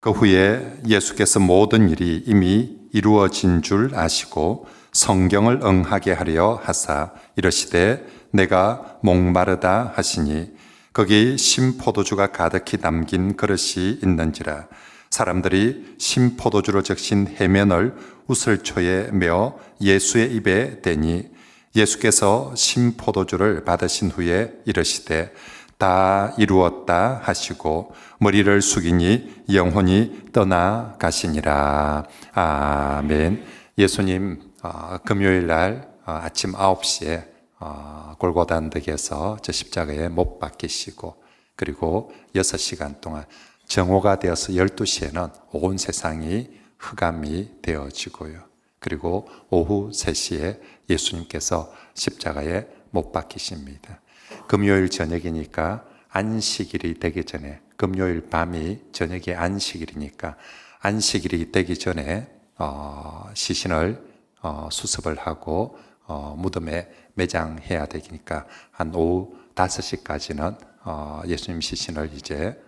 그 후에 예수께서 모든 일이 이미 이루어진 줄 아시고 성경을 응하게 하려 하사 이르시되 내가 목마르다 하시니 거기 신포도주가 가득히 담긴 그릇이 있는지라. 사람들이 신포도주로 적신 해면을 우슬초에 메어 예수의 입에 대니 예수께서 신포도주를 받으신 후에 이르시되 다 이루었다 하시고 머리를 숙이니 영혼이 떠나가시니라. 아멘. 예수님 금요일 날 아침 9시에 골고다 언덕에서 저 십자가에 못 박히시고 그리고 6시간 동안 정오가 되어서 12시에는 온 세상이 흑암이 되어지고요. 그리고 오후 3시에 예수님께서 십자가에 못 박히십니다. 금요일 저녁이니까 안식일이 되기 전에, 금요일 밤이 저녁이 안식일이니까 안식일이 되기 전에 시신을 수습을 하고 무덤에 매장해야 되니까 한 오후 5시까지는 예수님 시신을 이제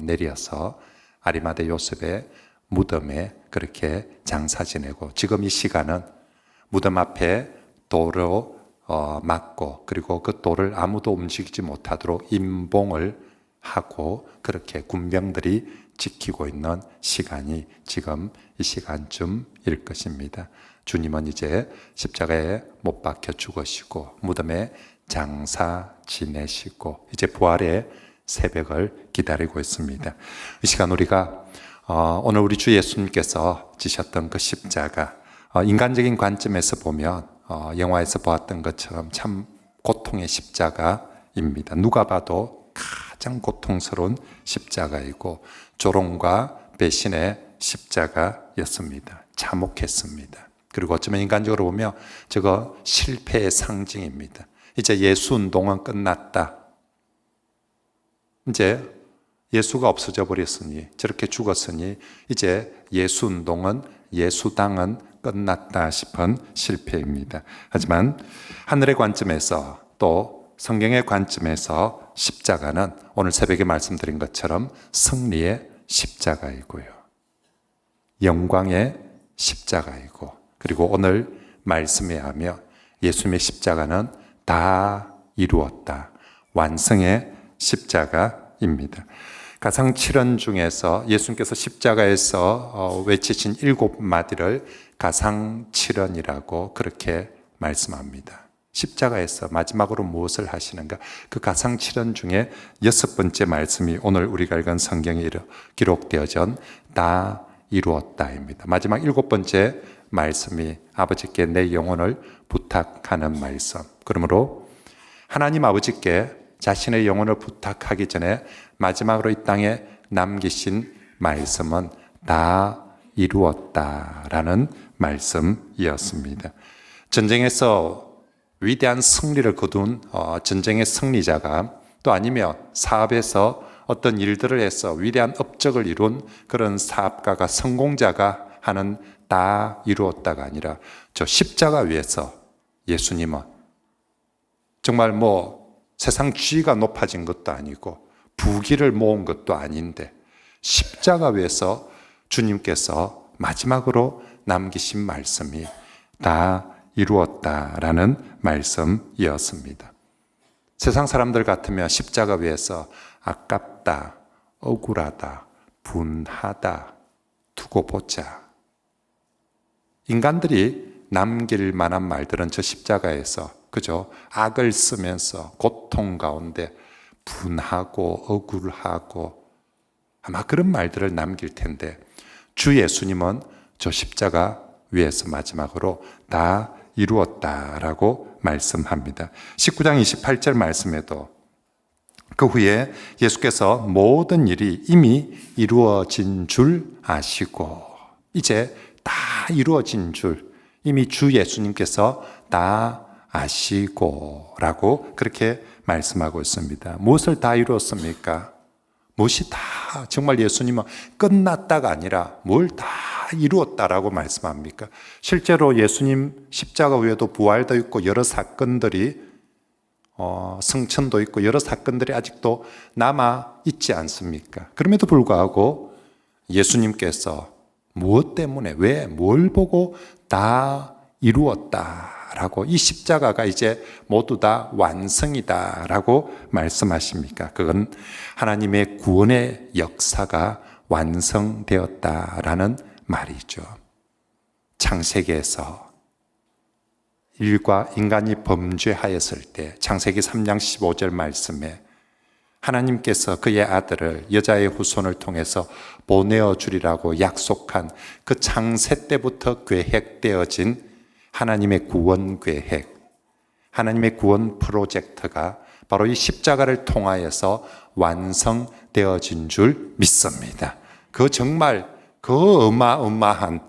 내려서 아리마대 요셉의 무덤에 그렇게 장사 지내고, 지금 이 시간은 무덤 앞에 도로 막고 그리고 그 돌을 아무도 움직이지 못하도록 임봉을 하고 그렇게 군병들이 지키고 있는 시간이 지금 이 시간쯤일 것입니다. 주님은 이제 십자가에 못 박혀 죽으시고 무덤에 장사 지내시고 이제 부활의 새벽을 기다리고 있습니다. 이 시간 우리가 오늘 우리 주 예수님께서 지셨던 그 십자가, 인간적인 관점에서 보면 영화에서 보았던 것처럼 참 고통의 십자가입니다. 누가 봐도 가장 고통스러운 십자가이고 조롱과 배신의 십자가였습니다. 참혹했습니다. 그리고 어쩌면 인간적으로 보면 저거 실패의 상징입니다. 이제 예수 운동은 끝났다. 이제 예수가 없어져 버렸으니, 저렇게 죽었으니 이제 예수 운동은, 예수당은 끝났다 싶은 실패입니다. 하지만 하늘의 관점에서 또 성경의 관점에서 십자가는 오늘 새벽에 말씀드린 것처럼 승리의 십자가이고요. 영광의 십자가이고, 그리고 오늘 말씀에 하며 예수님의 십자가는 다 이루었다. 완성의 십자가입니다. 가상 7언 중에서 예수님께서 십자가에서 외치신 7마디를 가상 7언이라고 그렇게 말씀합니다. 십자가에서 마지막으로 무엇을 하시는가? 그 가상 7언 중에 6번째 말씀이 오늘 우리가 읽은 성경에 기록되어진 다 이루었다입니다. 마지막 7번째 말씀이 아버지께 내 영혼을 부탁하는 말씀. 그러므로 하나님 아버지께 자신의 영혼을 부탁하기 전에 마지막으로 이 땅에 남기신 말씀은 다 이루었다라는 말씀이었습니다. 전쟁에서 위대한 승리를 거둔 전쟁의 승리자가, 또 아니면 사업에서 어떤 일들을 해서 위대한 업적을 이룬 그런 사업가가, 성공자가 하는 다 이루었다가 아니라 저 십자가 위에서 예수님은 정말 세상 지위가 높아진 것도 아니고 부귀를 모은 것도 아닌데 십자가 위에서 주님께서 마지막으로 남기신 말씀이 다 이루었다라는 말씀이었습니다. 세상 사람들 같으면 십자가 위에서 아깝다, 억울하다, 분하다, 두고 보자. 인간들이 남길 만한 말들은 저 십자가에서 그저 악을 쓰면서 고통 가운데 분하고 억울하고 아마 그런 말들을 남길 텐데, 주 예수님은 저 십자가 위에서 마지막으로 다 이루었다라고 말씀합니다. 19장 28절 말씀에도 그 후에 예수께서 모든 일이 이미 이루어진 줄 아시고, 이제 다 이루어진 줄 이미 주 예수님께서 다 아시고 라고 그렇게 말씀하고 있습니다. 무엇을 다 이루었습니까? 무엇이 다, 정말 예수님은 끝났다가 아니라 뭘 다 이루었다라고 말씀합니까? 실제로 예수님 십자가 외에도 부활도 있고 여러 사건들이 승천도 있고 여러 사건들이 아직도 남아 있지 않습니까? 그럼에도 불구하고 예수님께서 무엇 때문에, 왜, 뭘 보고 다 이루었다라고, 이 십자가가 이제 모두 다 완성이다라고 말씀하십니까? 그건 하나님의 구원의 역사가 완성되었다라는 말이죠. 창세기에서 인간이 범죄하였을 때 창세기 3장 15절 말씀에 하나님께서 그의 아들을 여자의 후손을 통해서 보내어 주리라고 약속한 그 창세 때부터 계획되어진 하나님의 구원 계획, 하나님의 구원 프로젝트가 바로 이 십자가를 통하여서 완성되어진 줄 믿습니다. 그 정말 그 어마어마한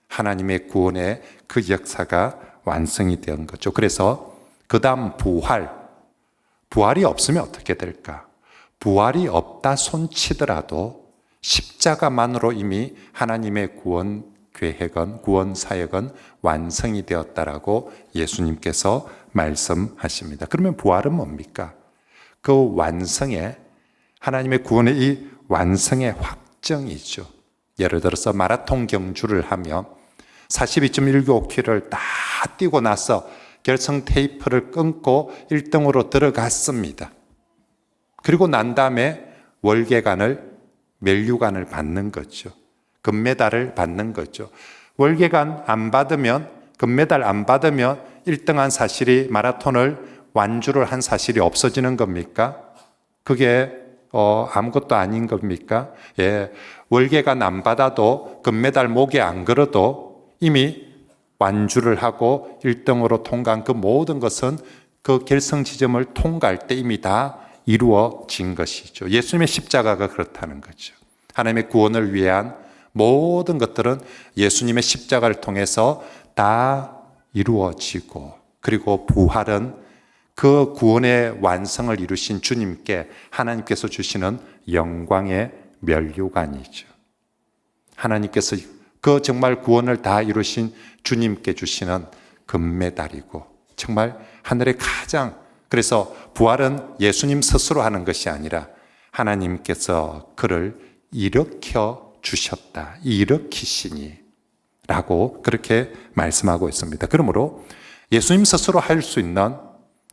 하나님의 구원의 그 역사가 완성이 된 거죠. 그래서 그 다음 부활이 없으면 어떻게 될까? 부활이 없다 손치더라도 십자가만으로 이미 하나님의 구원 계획은, 구원 사역은 완성이 되었다라고 예수님께서 말씀하십니다. 그러면 부활은 뭡니까? 그 완성의, 하나님의 구원의 이 완성의 확정이죠. 예를 들어서 마라톤 경주를 하며 42.195km를 다 뛰고 나서 결승 테이프를 끊고 1등으로 들어갔습니다. 그리고 난 다음에 월계관을, 면류관을 받는 거죠. 금메달을 받는 거죠. 월계관 안 받으면, 금메달 안 받으면 1등한 사실이, 마라톤을 완주를 한 사실이 없어지는 겁니까? 그게 아무것도 아닌 겁니까? 예, 월계관 안 받아도, 금메달 목에 안 걸어도 이미 완주를 하고 1등으로 통과한 그 모든 것은 그 결승 지점을 통과할 때 이미 다 이루어진 것이죠. 예수님의 십자가가 그렇다는 거죠. 하나님의 구원을 위한 모든 것들은 예수님의 십자가를 통해서 다 이루어지고, 그리고 부활은 그 구원의 완성을 이루신 주님께 하나님께서 주시는 영광의 면류관이죠. 하나님께서 그 정말 구원을 다 이루신 주님께 주시는 금메달이고, 정말 하늘의 가장, 그래서 부활은 예수님 스스로 하는 것이 아니라 하나님께서 그를 일으켜 주셨다, 일으키시니 라고 그렇게 말씀하고 있습니다. 그러므로 예수님 스스로 할 수 있는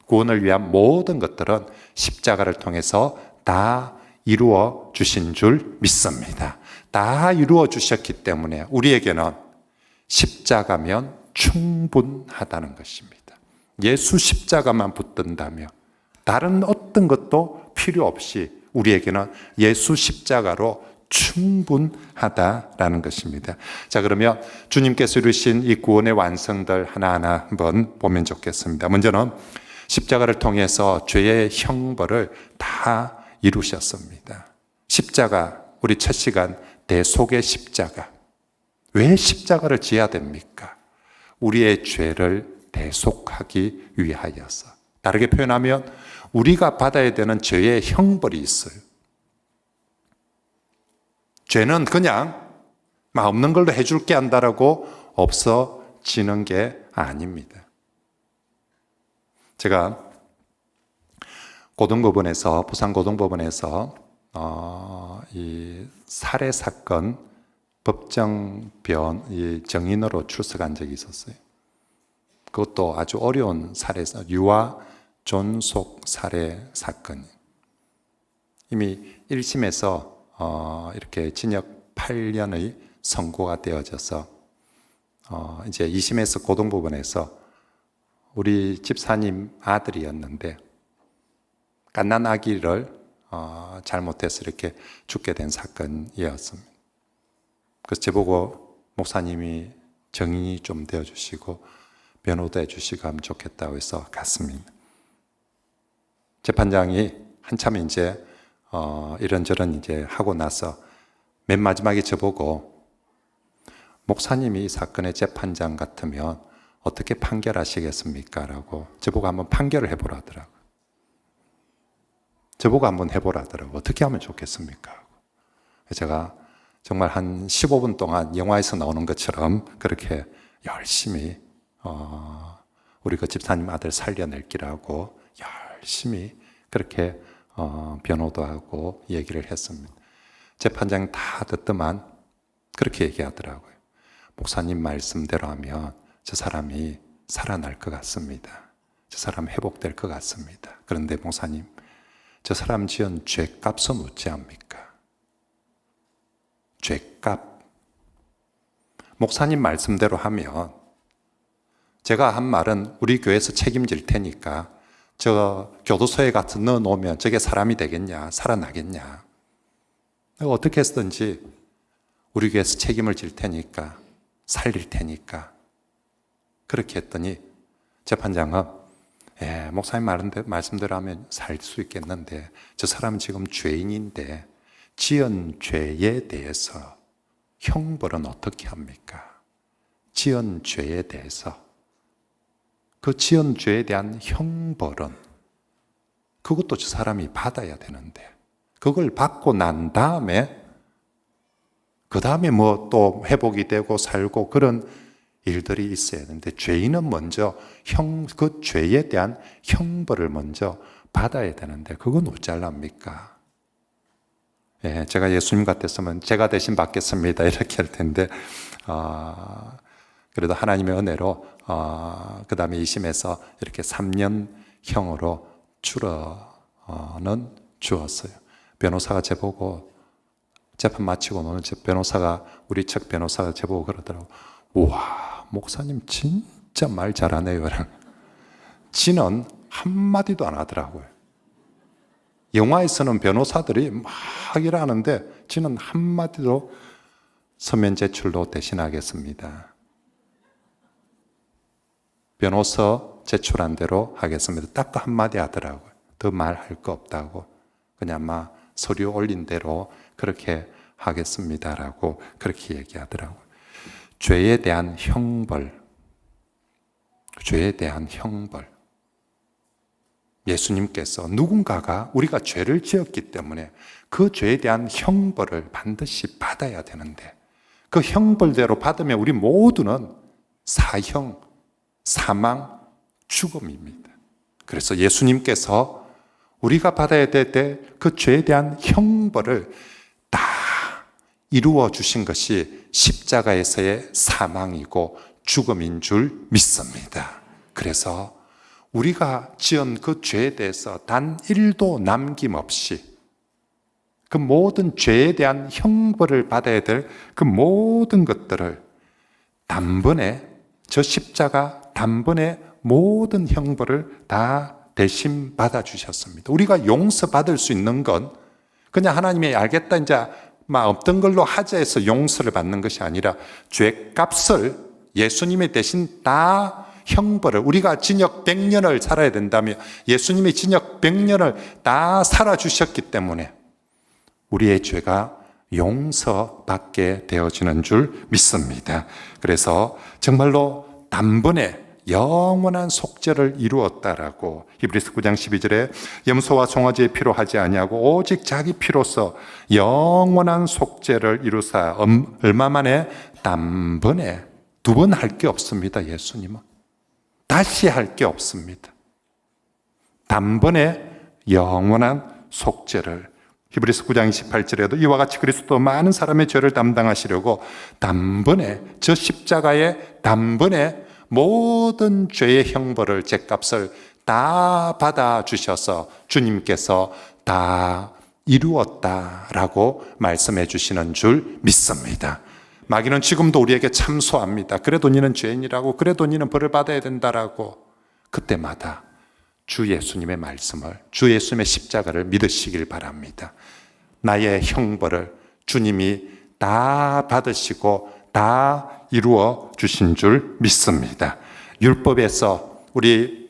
구원을 위한 모든 것들은 십자가를 통해서 다 이루어 주신 줄 믿습니다. 다 이루어 주셨기 때문에 우리에게는 십자가면 충분하다는 것입니다. 예수 십자가만 붙든다면 다른 어떤 것도 필요 없이 우리에게는 예수 십자가로 충분하다라는 것입니다. 자, 그러면 주님께서 이루신 이 구원의 완성들 하나하나 한번 보면 좋겠습니다. 먼저는 십자가를 통해서 죄의 형벌을 다 이루셨습니다. 십자가, 우리 첫 시간 대속의 십자가. 왜 십자가를 지어야 됩니까? 우리의 죄를 대속하기 위하여서. 다르게 표현하면 우리가 받아야 되는 죄의 형벌이 있어요. 죄는 그냥 없는 걸로 해줄게 한다라고 없어지는 게 아닙니다. 제가 고등법원에서, 부산고등법원에서 이 살해 사건 법정 정인으로 출석한 적이 있었어요. 그것도 아주 어려운 살해, 유아 존속 살해 사건. 이미 1심에서 이렇게 징역 8년의 선고가 되어져서 이제 2심에서 고등법원에서 우리 집사님 아들이었는데 갓난 아기를 잘못해서 이렇게 죽게 된 사건이었습니다. 그래서 저보고 목사님이 정인이 좀 되어주시고 변호도 해주시고 하면 좋겠다고 해서 갔습니다. 재판장이 한참 이제 이런저런 이제 하고 나서 맨 마지막에 저보고 목사님이 이 사건의 재판장 같으면 어떻게 판결하시겠습니까? 라고 저보고 한번 판결을 해보라 하더라고요. 저보고 한번 해보라 하더라고요. 어떻게 하면 좋겠습니까? 제가 정말 한 15분 동안 영화에서 나오는 것처럼 그렇게 열심히 우리 그 집사님 아들 살려낼 기라고 열심히 그렇게 변호도 하고 얘기를 했습니다. 재판장 다 듣더만 그렇게 얘기하더라고요. 목사님 말씀대로 하면 저 사람이 살아날 것 같습니다. 저 사람 회복될 것 같습니다. 그런데 목사님, 저 사람 지은 죄값은 어찌 합니까? 죄값. 목사님 말씀대로 하면 제가 한 말은 우리 교회에서 책임질 테니까 저 교도소에 가서 넣어놓으면 저게 사람이 되겠냐, 살아나겠냐. 어떻게 했든지 우리 교회에서 책임을 질 테니까, 살릴 테니까. 그렇게 했더니 재판장은 목사님 말씀대로 하면 살 수 있겠는데 저 사람은 지금 죄인인데 지은 죄에 대해서 형벌은 어떻게 합니까? 지은 죄에 대해서 그 지은 죄에 대한 형벌은 그것도 저 사람이 받아야 되는데 그걸 받고 난 다음에 그 다음에 뭐 또 회복이 되고 살고 그런 일들이 있어야 되는데 죄인은 먼저 그 죄에 대한 형벌을 먼저 받아야 되는데 그건 어찌하랍니까? 제가 예수님 같았으면 제가 대신 받겠습니다 이렇게 할 텐데 그래도 하나님의 은혜로 그 다음에 2심에서 이렇게 3년형으로 줄어는 주었어요. 변호사가 저보고 재판 마치고 오늘 변호사가 우리 측 변호사가 저보고 그러더라고. 우와, 목사님 진짜 말 잘하네요. 지는 한마디도 안 하더라고요. 영화에서는 변호사들이 막 일하는데 지는 한마디도 서면 제출로 대신하겠습니다. 변호서 제출한 대로 하겠습니다. 딱 한마디 하더라고요. 더 말할 거 없다고. 그냥 막 서류 올린 대로 그렇게 하겠습니다라고 그렇게 얘기하더라고요. 죄에 대한 형벌. 죄에 대한 형벌. 예수님께서 누군가가 우리가 죄를 지었기 때문에 그 죄에 대한 형벌을 반드시 받아야 되는데 그 형벌대로 받으면 우리 모두는 사형, 사망, 죽음입니다. 그래서 예수님께서 우리가 받아야 될 때 그 죄에 대한 형벌을 다 이루어 주신 것이 십자가에서의 사망이고 죽음인 줄 믿습니다. 그래서 우리가 지은 그 죄에 대해서 단 1도 남김없이 그 모든 죄에 대한 형벌을 받아야 될 그 모든 것들을 단번에 저 십자가 단번에 모든 형벌을 다 대신 받아주셨습니다. 우리가 용서받을 수 있는 건 그냥 하나님이 알겠다 이제 막 없던 걸로 하자 해서 용서를 받는 것이 아니라 죄값을 예수님이 대신 다 형벌을 우리가 징역 100년을 살아야 된다면 예수님이 징역 100년을 다 살아주셨기 때문에 우리의 죄가 용서받게 되어지는 줄 믿습니다. 그래서 정말로 단번에 영원한 속죄를 이루었다라고 히브리서 9장 12절에 염소와 송아지의 피로 하지 아니하고 오직 자기 피로서 영원한 속죄를 이루사 얼마 만에 단번에 두 번 할 게 없습니다. 예수님은 다시 할 게 없습니다. 단번에 영원한 속죄를 히브리서 9장 28절에도 이와 같이 그리스도 많은 사람의 죄를 담당하시려고 단번에 저 십자가에 단번에 모든 죄의 형벌을 죄값을 다 받아주셔서 주님께서 다 이루었다라고 말씀해 주시는 줄 믿습니다. 마귀는 지금도 우리에게 참소합니다. 그래도 너는 죄인이라고, 그래도 너는 벌을 받아야 된다라고. 그때마다 주 예수님의 말씀을, 주 예수님의 십자가를 믿으시길 바랍니다. 나의 형벌을 주님이 다 받으시고 다 이루어 주신 줄 믿습니다. 율법에서, 우리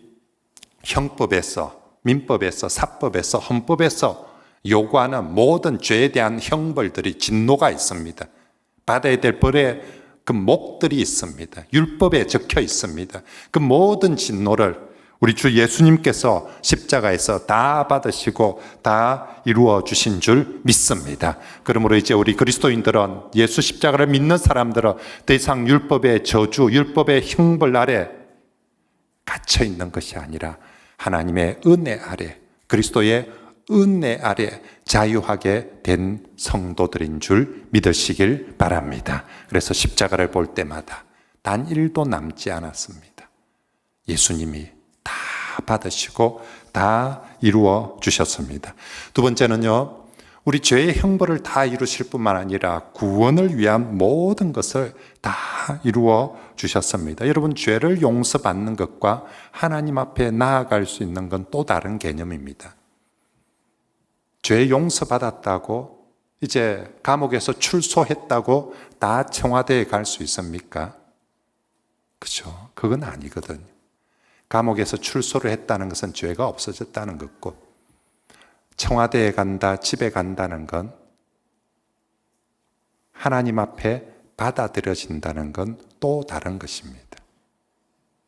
형법에서, 민법에서, 사법에서, 헌법에서 요구하는 모든 죄에 대한 형벌들이 진노가 있습니다. 받아야 될 벌의 그 목들이 있습니다. 율법에 적혀 있습니다. 그 모든 진노를 우리 주 예수님께서 십자가에서 다 받으시고 다 이루어 주신 줄 믿습니다. 그러므로 이제 우리 그리스도인들은, 예수 십자가를 믿는 사람들은 더 이상 율법의 저주, 율법의 형벌 아래 갇혀 있는 것이 아니라 하나님의 은혜 아래, 그리스도의 은혜 아래 자유하게 된 성도들인 줄 믿으시길 바랍니다. 그래서 십자가를 볼 때마다 단 1도 남지 않았습니다. 예수님이 다 받으시고 다 이루어 주셨습니다. 두 번째는요, 우리 죄의 형벌을 다 이루실 뿐만 아니라 구원을 위한 모든 것을 다 이루어 주셨습니다. 여러분, 죄를 용서받는 것과 하나님 앞에 나아갈 수 있는 건 또 다른 개념입니다. 죄 용서받았다고 이제 감옥에서 출소했다고 다 청와대에 갈 수 있습니까? 그죠? 그건 아니거든요. 감옥에서 출소를 했다는 것은 죄가 없어졌다는 것고, 청와대에 간다, 집에 간다는 건 하나님 앞에 받아들여진다는 건 또 다른 것입니다.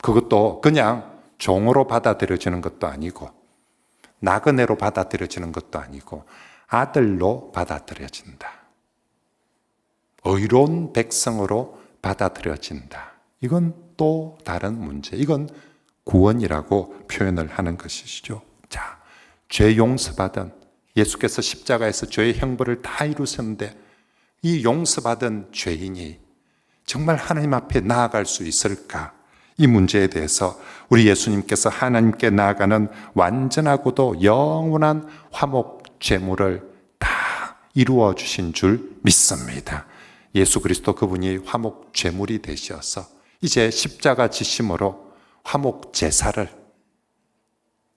그것도 그냥 종으로 받아들여지는 것도 아니고, 나그네로 받아들여지는 것도 아니고, 아들로 받아들여진다. 의로운 백성으로 받아들여진다. 이건 또 다른 문제. 이건 구원이라고 표현을 하는 것이죠. 자, 죄 용서받은, 예수께서 십자가에서 죄의 형벌을 다 이루셨는데 이 용서받은 죄인이 정말 하나님 앞에 나아갈 수 있을까? 이 문제에 대해서 우리 예수님께서 하나님께 나아가는 완전하고도 영원한 화목 제물을 다 이루어 주신 줄 믿습니다. 예수 그리스도 그분이 화목 제물이 되셔서 이제 십자가 지심으로 화목 제사를,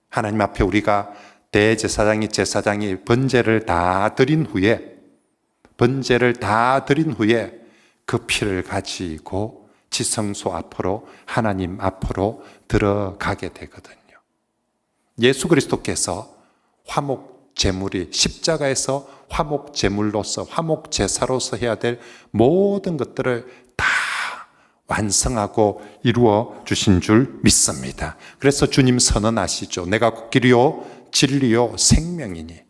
하나님 앞에 우리가 대제사장이 제사장이 번제를 다 드린 후에 그 피를 가지고 지성소 앞으로, 하나님 앞으로 들어가게 되거든요. 예수 그리스도께서 화목 제물이, 십자가에서 화목 제물로서, 화목 제사로서 해야 될 모든 것들을 다 완성하고 이루어 주신 줄 믿습니다. 그래서 주님 선언하시죠. 내가 길이요 진리요 생명이니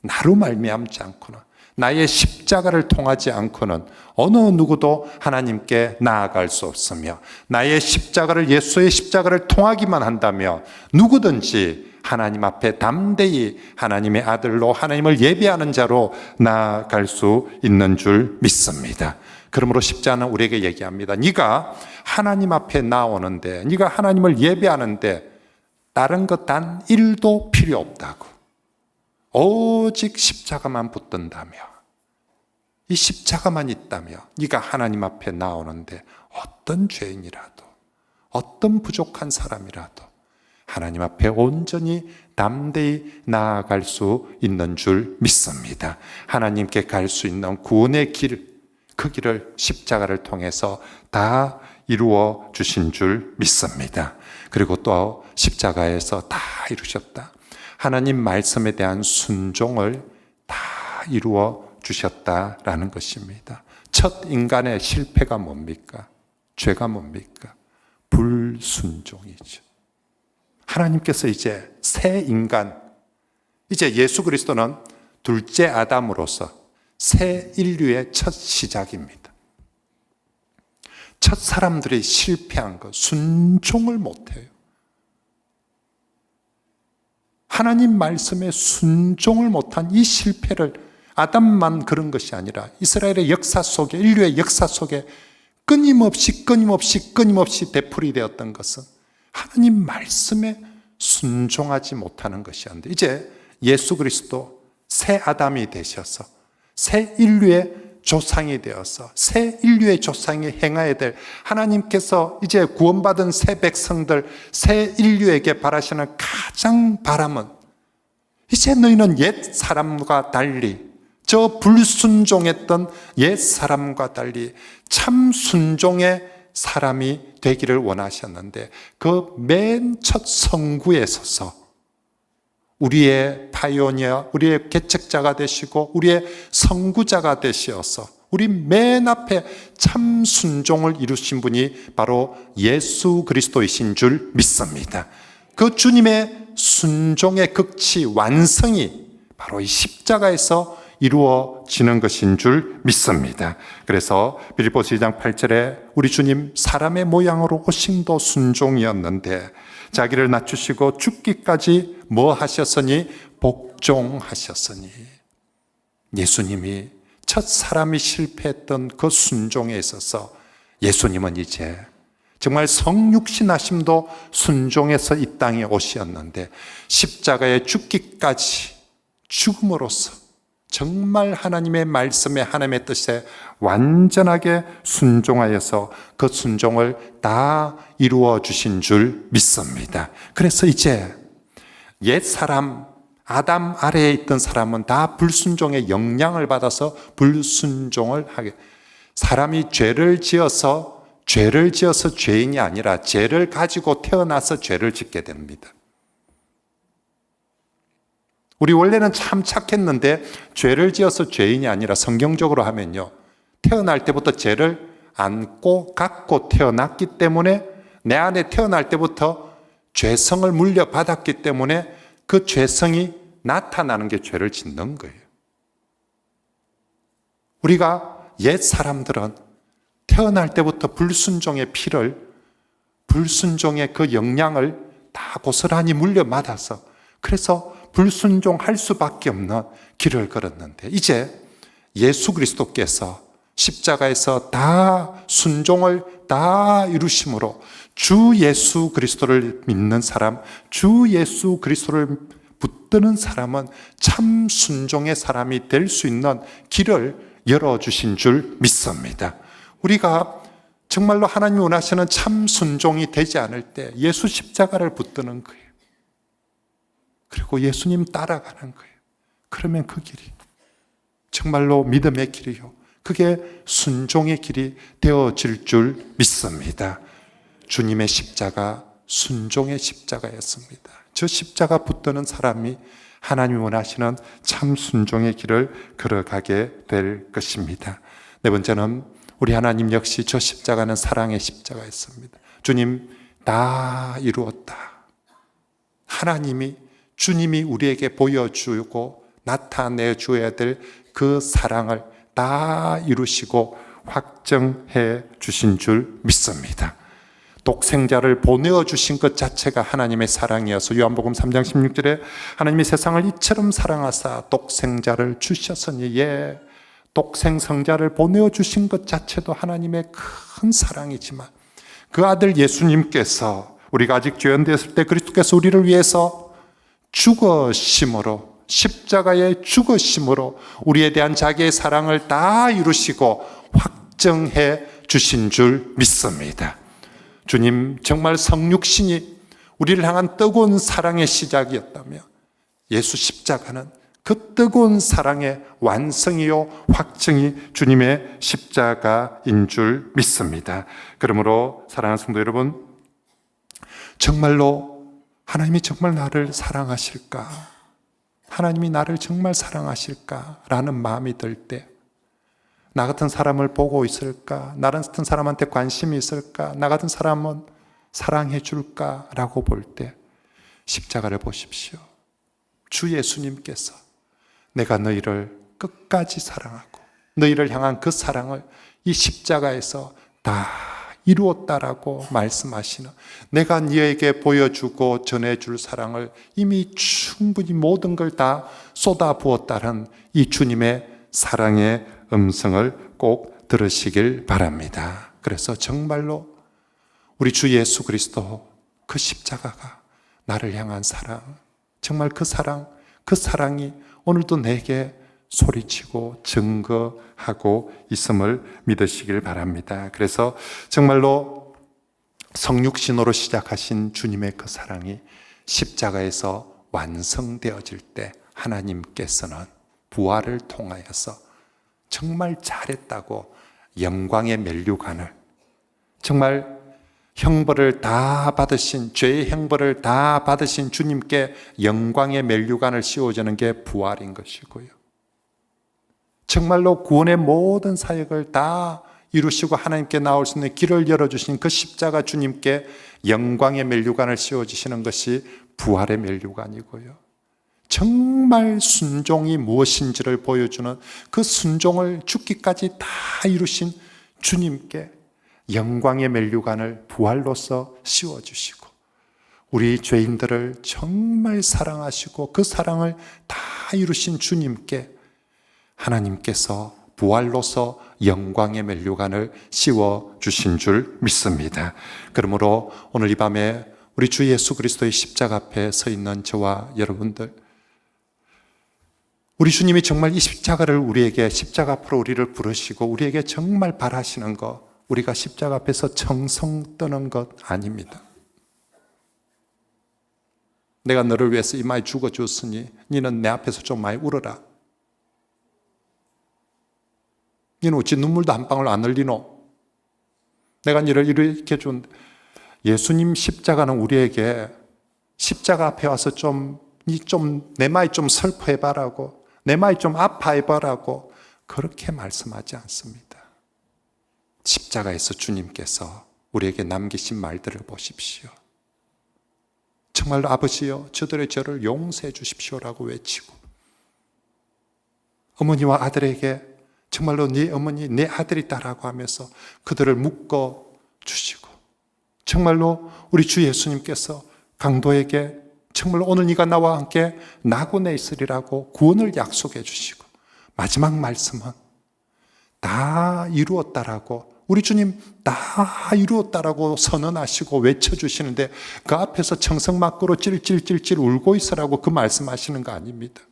나로 말미암지 않고는, 나의 십자가를 통하지 않고는 어느 누구도 하나님께 나아갈 수 없으며, 나의 십자가를, 예수의 십자가를 통하기만 한다며 누구든지 하나님 앞에 담대히 하나님의 아들로, 하나님을 예배하는 자로 나아갈 수 있는 줄 믿습니다. 그러므로 십자가는 우리에게 얘기합니다. 네가 하나님 앞에 나오는데, 네가 하나님을 예배하는데 다른 것 단 1도 필요 없다고. 오직 십자가만 붙든다며, 이 십자가만 있다며 네가 하나님 앞에 나오는데 어떤 죄인이라도, 어떤 부족한 사람이라도 하나님 앞에 온전히 담대히 나아갈 수 있는 줄 믿습니다. 하나님께 갈 수 있는 구원의 길, 그 길을 십자가를 통해서 다 이루어 주신 줄 믿습니다. 그리고 또 십자가에서 다 이루셨다. 하나님 말씀에 대한 순종을 다 이루어 주셨다라는 것입니다. 첫 인간의 실패가 뭡니까? 죄가 뭡니까? 불순종이죠. 하나님께서 이제 새 인간, 이제 예수 그리스도는 둘째 아담으로서 새 인류의 첫 시작입니다. 첫 사람들이 실패한 것, 순종을 못해요. 하나님 말씀에 순종을 못한 이 실패를 아담만 그런 것이 아니라 이스라엘의 역사 속에, 인류의 역사 속에 끊임없이 되풀이 되었던 것은 하나님 말씀에 순종하지 못하는 것이었는데, 이제 예수 그리스도 새 아담이 되셔서 새 인류의 조상이 되어서 새 인류의 조상이 행해야 될, 하나님께서 이제 구원받은 새 백성들, 새 인류에게 바라시는 가장 바람은, 이제 너희는 옛 사람과 달리, 저 불순종했던 옛 사람과 달리 참 순종의 사람이 되기를 원하셨는데, 그 맨 첫 성구에 서서 우리의 파이오니어, 우리의 개척자가 되시고 우리의 선구자가 되시어서 우리 맨 앞에 참 순종을 이루신 분이 바로 예수 그리스도이신 줄 믿습니다. 그 주님의 순종의 극치, 완성이 바로 이 십자가에서 이루어지는 것인 줄 믿습니다. 그래서 빌립보서 2장 8절에 우리 주님 사람의 모양으로 오심도 순종이었는데 자기를 낮추시고 죽기까지 뭐 하셨으니 복종하셨으니, 예수님이 첫 사람이 실패했던 그 순종에 있어서 예수님은 이제 정말 성육신하심도 순종해서 이 땅에 오셨는데, 십자가에 죽기까지 죽음으로써 정말 하나님의 말씀에, 하나님의 뜻에 완전하게 순종하여서 그 순종을 다 이루어 주신 줄 믿습니다. 그래서 이제 옛 사람, 아담 아래에 있던 사람은 다 불순종의 영향을 받아서 불순종을 하게, 사람이 죄를 지어서 죄인이 아니라 죄를 가지고 태어나서 죄를 짓게 됩니다. 우리 원래는 참 착했는데 죄를 지어서 죄인이 아니라, 성경적으로 하면요, 태어날 때부터 죄를 안고 갖고 태어났기 때문에, 내 안에 태어날 때부터 죄성을 물려받았기 때문에 그 죄성이 나타나는 게 죄를 짓는 거예요. 우리가 옛 사람들은 태어날 때부터 불순종의 피를, 불순종의 그 영향을 다 고스란히 물려받아서, 그래서 불순종할 수밖에 없는 길을 걸었는데, 이제 예수 그리스도께서 십자가에서 다 순종을 다 이루심으로 주 예수 그리스도를 믿는 사람, 주 예수 그리스도를 붙드는 사람은 참 순종의 사람이 될 수 있는 길을 열어주신 줄 믿습니다. 우리가 정말로 하나님이 원하시는 참 순종이 되지 않을 때 예수 십자가를 붙드는 거예요. 그리고 예수님 따라가는 거예요. 그러면 그 길이 정말로 믿음의 길이요, 그게 순종의 길이 되어질 줄 믿습니다. 주님의 십자가 순종의 십자가였습니다. 저 십자가 붙드는 사람이 하나님이 원하시는 참 순종의 길을 걸어가게 될 것입니다. 네 번째는 우리 하나님 역시 저 십자가는 사랑의 십자가였습니다. 주님 다 이루었다. 하나님이, 주님이 우리에게 보여주고 나타내 주어야 될 그 사랑을 다 이루시고 확정해 주신 줄 믿습니다. 독생자를 보내어 주신 것 자체가 하나님의 사랑이어서 요한복음 3장 16절에 하나님이 세상을 이처럼 사랑하사 독생자를 주셨으니, 독생성자를 보내어 주신 것 자체도 하나님의 큰 사랑이지만, 그 아들 예수님께서 우리가 아직 죄인 되었을 때 그리스도께서 우리를 위해서 죽으심으로, 십자가의 죽으심으로 우리에 대한 자기의 사랑을 다 이루시고 확정해 주신 줄 믿습니다. 주님 정말 성육신이 우리를 향한 뜨거운 사랑의 시작이었다며, 예수 십자가는 그 뜨거운 사랑의 완성이요 확정이 주님의 십자가인 줄 믿습니다. 그러므로 사랑하는 성도 여러분, 정말로 하나님이 정말 나를 사랑하실까? 하나님이 나를 정말 사랑하실까라는 마음이 들 때, 나 같은 사람을 보고 있을까? 나 같은 사람한테 관심이 있을까? 나 같은 사람은 사랑해 줄까라고 볼 때 십자가를 보십시오. 주 예수님께서 내가 너희를 끝까지 사랑하고 너희를 향한 그 사랑을 이 십자가에서 다 이루었다라고 말씀하시는, 내가 너희에게 보여주고 전해줄 사랑을 이미 충분히 모든 걸 다 쏟아부었다는 이 주님의 사랑의 음성을 꼭 들으시길 바랍니다. 그래서 정말로 우리 주 예수 그리스도 그 십자가가 나를 향한 사랑, 정말 그 사랑이 오늘도 내게 소리치고 증거하고 있음을 믿으시길 바랍니다. 그래서 정말로 성육신으로 시작하신 주님의 그 사랑이 십자가에서 완성되어질 때 하나님께서는 부활을 통하여서 정말 잘했다고 영광의 면류관을, 정말 형벌을 다 받으신, 죄의 형벌을 다 받으신 주님께 영광의 면류관을 씌워주는 게 부활인 것이고요, 정말로 구원의 모든 사역을 다 이루시고 하나님께 나올 수 있는 길을 열어주신 그 십자가 주님께 영광의 면류관을 씌워주시는 것이 부활의 면류관이고요, 정말 순종이 무엇인지를 보여주는 그 순종을 죽기까지 다 이루신 주님께 영광의 면류관을 부활로서 씌워주시고, 우리 죄인들을 정말 사랑하시고 그 사랑을 다 이루신 주님께 하나님께서 부활로서 영광의 면류관을 씌워주신 줄 믿습니다. 그러므로 오늘 이 밤에 우리 주 예수 그리스도의 십자가 앞에 서 있는 저와 여러분들, 우리 주님이 정말 이 십자가를 우리에게, 십자가 앞으로 우리를 부르시고 우리에게 정말 바라시는 것, 우리가 십자가 앞에서 청성 떠는 것 아닙니다. 내가 너를 위해서 이마에 죽어주었으니 너는 내 앞에서 좀 많이 울어라. 너는 어찌 눈물도 한 방울 안 흘리노? 내가 너를 이렇게 준 예수님 십자가는 우리에게 십자가 앞에 와서 내 마음 좀 슬퍼해봐라고, 내 마음 좀 아파해봐라고 그렇게 말씀하지 않습니다. 십자가에서 주님께서 우리에게 남기신 말들을 보십시오. 정말로 아버지여 저들의 죄를 용서해 주십시오라고 외치고, 어머니와 아들에게 정말로 네 어머니 내 아들이다라고 하면서 그들을 묶어 주시고, 정말로 우리 주 예수님께서 강도에게 정말로 오늘 네가 나와 함께 낙원에 있으리라고 구원을 약속해 주시고, 마지막 말씀은 다 이루었다라고, 우리 주님 다 이루었다라고 선언하시고 외쳐주시는데 그 앞에서 청성맞고로 찔찔찔찔 울고 있으라고 그 말씀하시는 거 아닙니다.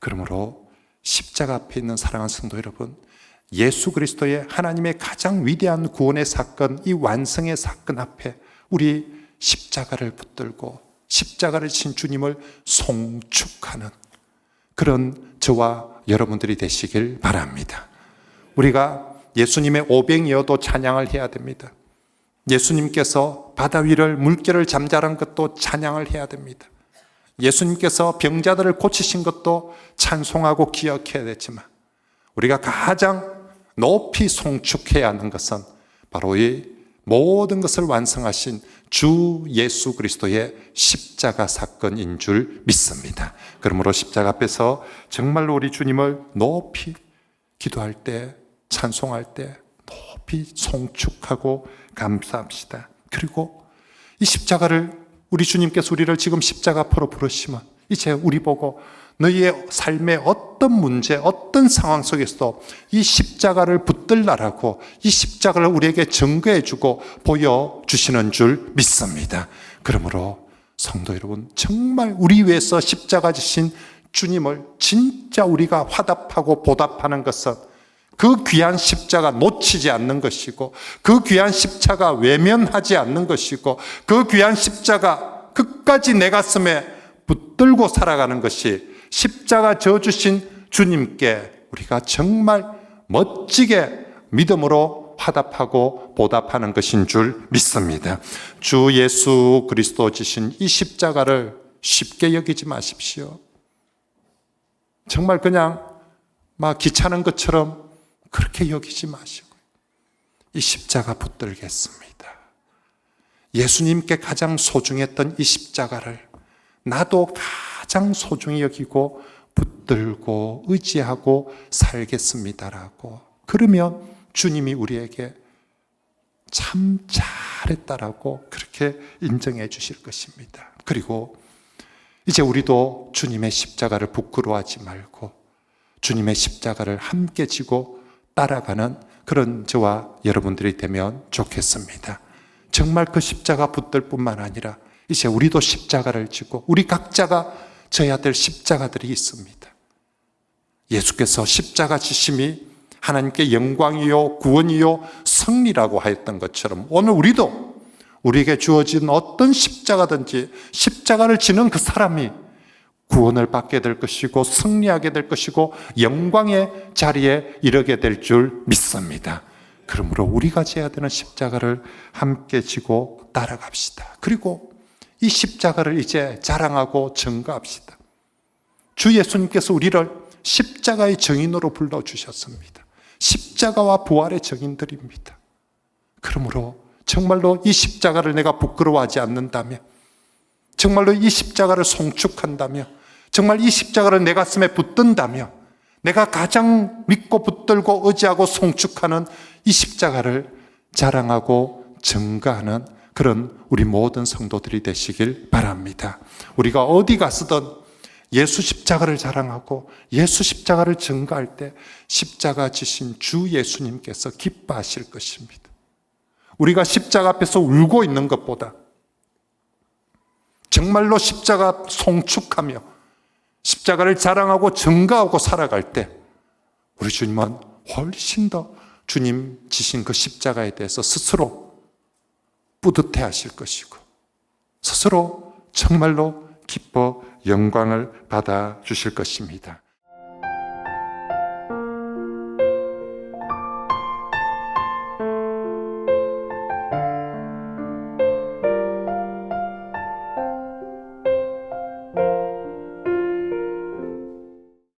그러므로 십자가 앞에 있는 사랑하는 성도 여러분, 예수 그리스도의 하나님의 가장 위대한 구원의 사건, 이 완성의 사건 앞에 우리 십자가를 붙들고 십자가를 진 주님을 송축하는 그런 저와 여러분들이 되시길 바랍니다. 우리가 예수님의 오병이어도 찬양을 해야 됩니다. 예수님께서 바다 위를 물결을 잠자란 것도 찬양을 해야 됩니다. 예수님께서 병자들을 고치신 것도 찬송하고 기억해야 되지만 우리가 가장 높이 송축해야 하는 것은 바로 이 모든 것을 완성하신 주 예수 그리스도의 십자가 사건인 줄 믿습니다. 그러므로 십자가 앞에서 정말로 우리 주님을 높이 기도할 때, 찬송할 때 높이 송축하고 감사합시다. 그리고 이 십자가를, 우리 주님께서 우리를 지금 십자가 앞으로 부르시면 이제 우리 보고 너희의 삶의 어떤 문제, 어떤 상황 속에서도 이 십자가를 붙들라라고 이 십자가를 우리에게 증거해주고 보여주시는 줄 믿습니다. 그러므로 성도 여러분, 정말 우리 위해서 십자가 지신 주님을 진짜 우리가 화답하고 보답하는 것은 그 귀한 십자가 놓치지 않는 것이고, 그 귀한 십자가 외면하지 않는 것이고, 그 귀한 십자가 끝까지 내 가슴에 붙들고 살아가는 것이 십자가 져주신 주님께 우리가 정말 멋지게 믿음으로 화답하고 보답하는 것인 줄 믿습니다. 주 예수 그리스도 지신 이 십자가를 쉽게 여기지 마십시오. 정말 그냥 막 귀찮은 것처럼 그렇게 여기지 마시고 이 십자가 붙들겠습니다. 예수님께 가장 소중했던 이 십자가를 나도 가장 소중히 여기고 붙들고 의지하고 살겠습니다라고, 그러면 주님이 우리에게 참 잘했다라고 그렇게 인정해 주실 것입니다. 그리고 이제 우리도 주님의 십자가를 부끄러워하지 말고 주님의 십자가를 함께 지고 따라가는 그런 저와 여러분들이 되면 좋겠습니다. 정말 그 십자가 붙들 뿐만 아니라 이제 우리도 십자가를 지고 우리 각자가 져야 될 십자가들이 있습니다. 예수께서 십자가 지심이 하나님께 영광이요 구원이요 승리라고 하였던 것처럼 오늘 우리도 우리에게 주어진 어떤 십자가든지 십자가를 지는 그 사람이 구원을 받게 될 것이고 승리하게 될 것이고 영광의 자리에 이르게 될 줄 믿습니다. 그러므로 우리가 져야 되는 십자가를 함께 지고 따라갑시다. 그리고 이 십자가를 이제 자랑하고 증거합시다. 주 예수님께서 우리를 십자가의 증인으로 불러주셨습니다. 십자가와 부활의 증인들입니다. 그러므로 정말로 이 십자가를 내가 부끄러워하지 않는다면, 정말로 이 십자가를 송축한다며, 정말 이 십자가를 내 가슴에 붙든다며, 내가 가장 믿고 붙들고 의지하고 송축하는 이 십자가를 자랑하고 증거하는 그런 우리 모든 성도들이 되시길 바랍니다. 우리가 어디 가서든 예수 십자가를 자랑하고 예수 십자가를 증거할 때 십자가 지신 주 예수님께서 기뻐하실 것입니다. 우리가 십자가 앞에서 울고 있는 것보다 정말로 십자가 송축하며 십자가를 자랑하고 증거하고 살아갈 때 우리 주님은 훨씬 더 주님 지신 그 십자가에 대해서 스스로 뿌듯해 하실 것이고 스스로 정말로 기뻐 영광을 받아 주실 것입니다.